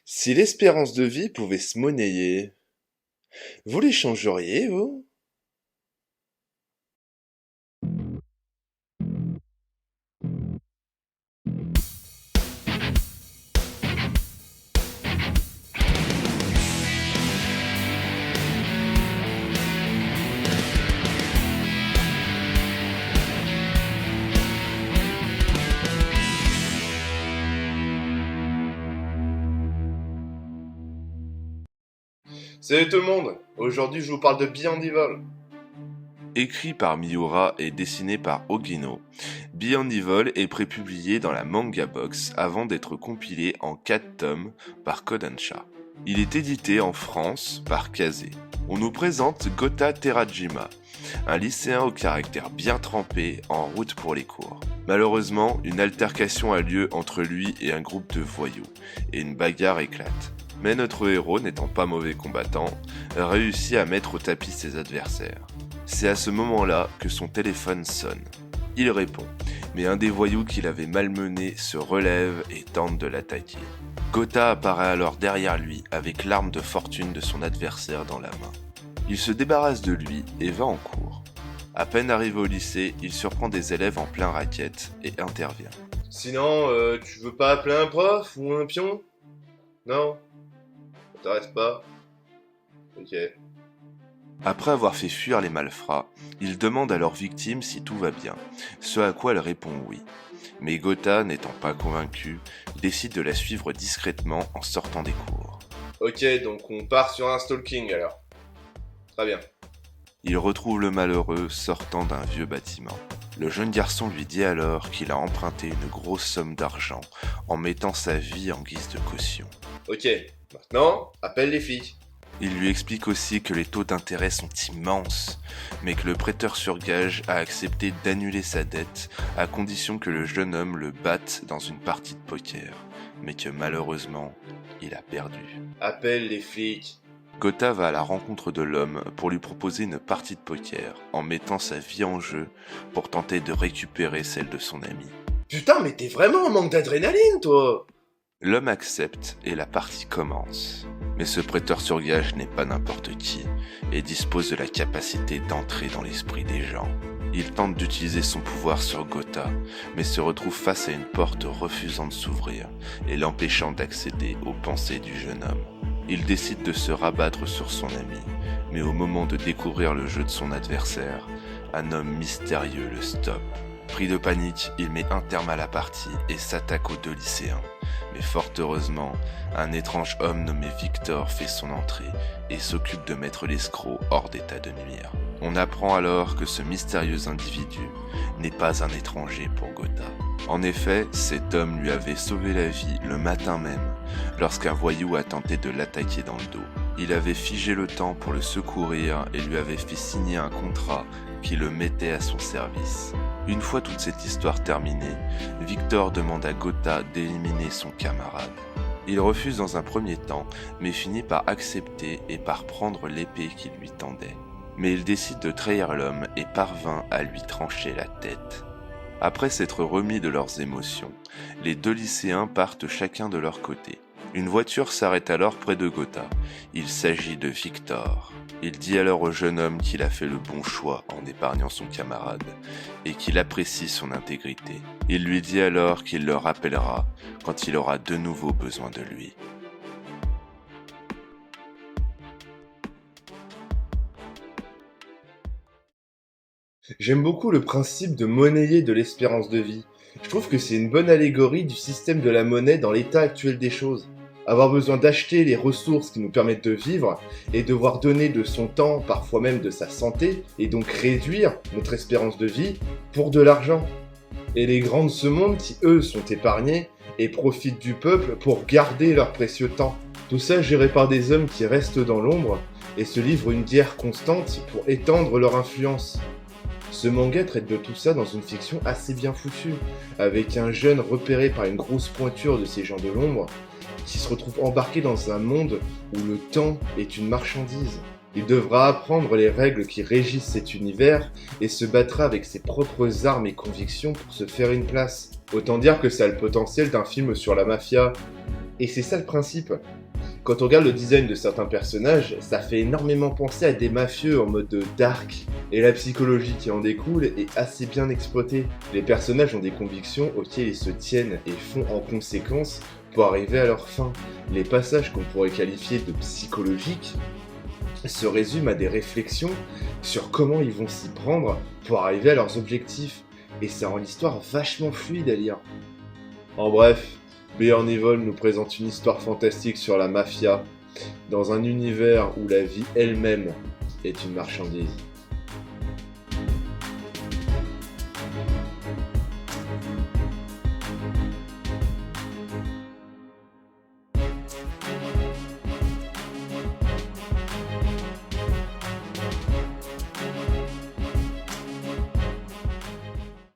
Si l'espérance de vie pouvait se monnayer, vous l'échangeriez, vous? Salut tout le monde, aujourd'hui je vous parle de Beyond Evil. Écrit par Miura et dessiné par Ogino, Beyond Evil est prépublié dans la Manga Box avant d'être compilé en 4 tomes par Kodansha. Il est édité en France par Kazé. On nous présente Gota Terajima, un lycéen au caractère bien trempé en route pour les cours. Malheureusement, une altercation a lieu entre lui et un groupe de voyous, et une bagarre éclate. Mais notre héros, n'étant pas mauvais combattant, réussit à mettre au tapis ses adversaires. C'est à ce moment-là que son téléphone sonne. Il répond, mais un des voyous qui l'avait malmené se relève et tente de l'attaquer. Gota apparaît alors derrière lui avec l'arme de fortune de son adversaire dans la main. Il se débarrasse de lui et va en cours. À peine arrivé au lycée, il surprend des élèves en plein racket et intervient. Sinon, tu veux pas appeler un prof ou un pion? Non? Ça t'arrête pas? Ok. Après avoir fait fuir les malfrats, ils demandent à leur victime si tout va bien, ce à quoi elle répond oui. Mais Gotha, n'étant pas convaincu, décide de la suivre discrètement en sortant des cours. Ok, donc on part sur un stalking alors. Très bien. Il retrouve le malheureux sortant d'un vieux bâtiment. Le jeune garçon lui dit alors qu'il a emprunté une grosse somme d'argent en mettant sa vie en guise de caution. Ok, maintenant, appelle les flics. Il lui explique aussi que les taux d'intérêt sont immenses, mais que le prêteur sur gage a accepté d'annuler sa dette à condition que le jeune homme le batte dans une partie de poker, mais que malheureusement, il a perdu. Appelle les flics. Gotha va à la rencontre de l'homme pour lui proposer une partie de poker en mettant sa vie en jeu pour tenter de récupérer celle de son ami. Putain, mais t'es vraiment en manque d'adrénaline, toi! L'homme accepte et la partie commence. Mais ce prêteur sur gage n'est pas n'importe qui et dispose de la capacité d'entrer dans l'esprit des gens. Il tente d'utiliser son pouvoir sur Gotha, mais se retrouve face à une porte refusant de s'ouvrir et l'empêchant d'accéder aux pensées du jeune homme. Il décide de se rabattre sur son ami, mais au moment de découvrir le jeu de son adversaire, un homme mystérieux le stoppe. Pris de panique, il met un terme à la partie et s'attaque aux deux lycéens. Mais fort heureusement, un étrange homme nommé Victor fait son entrée et s'occupe de mettre l'escroc hors d'état de nuire. On apprend alors que ce mystérieux individu n'est pas un étranger pour Gotha. En effet, cet homme lui avait sauvé la vie le matin même, lorsqu'un voyou a tenté de l'attaquer dans le dos. Il avait figé le temps pour le secourir et lui avait fait signer un contrat qui le mettait à son service. Une fois toute cette histoire terminée, Victor demande à Gotha d'éliminer son camarade. Il refuse dans un premier temps, mais finit par accepter et par prendre l'épée qui lui tendait. Mais il décide de trahir l'homme et parvint à lui trancher la tête. Après s'être remis de leurs émotions, les deux lycéens partent chacun de leur côté. Une voiture s'arrête alors près de Gotha. Il s'agit de Victor. Il dit alors au jeune homme qu'il a fait le bon choix en épargnant son camarade et qu'il apprécie son intégrité. Il lui dit alors qu'il le rappellera quand il aura de nouveau besoin de lui. J'aime beaucoup le principe de monnayer de l'espérance de vie. Je trouve que c'est une bonne allégorie du système de la monnaie dans l'état actuel des choses. Avoir besoin d'acheter les ressources qui nous permettent de vivre et devoir donner de son temps, parfois même de sa santé, et donc réduire notre espérance de vie pour de l'argent. Et les grands de ce monde qui, eux, sont épargnés et profitent du peuple pour garder leur précieux temps. Tout ça géré par des hommes qui restent dans l'ombre et se livrent une guerre constante pour étendre leur influence. Ce manga traite de tout ça dans une fiction assez bien foutue, avec un jeune repéré par une grosse pointure de ces gens de l'ombre, qui se retrouve embarqué dans un monde où le temps est une marchandise. Il devra apprendre les règles qui régissent cet univers et se battra avec ses propres armes et convictions pour se faire une place. Autant dire que ça a le potentiel d'un film sur la mafia. Et c'est ça le principe. Quand on regarde le design de certains personnages, ça fait énormément penser à des mafieux en mode dark. Et la psychologie qui en découle est assez bien exploitée. Les personnages ont des convictions auxquelles ils se tiennent et font en conséquence pour arriver à leur fin. Les passages qu'on pourrait qualifier de psychologiques se résument à des réflexions sur comment ils vont s'y prendre pour arriver à leurs objectifs. Et ça rend l'histoire vachement fluide à lire. En bref, Beyond Evil nous présente une histoire fantastique sur la mafia, dans un univers où la vie elle-même est une marchandise.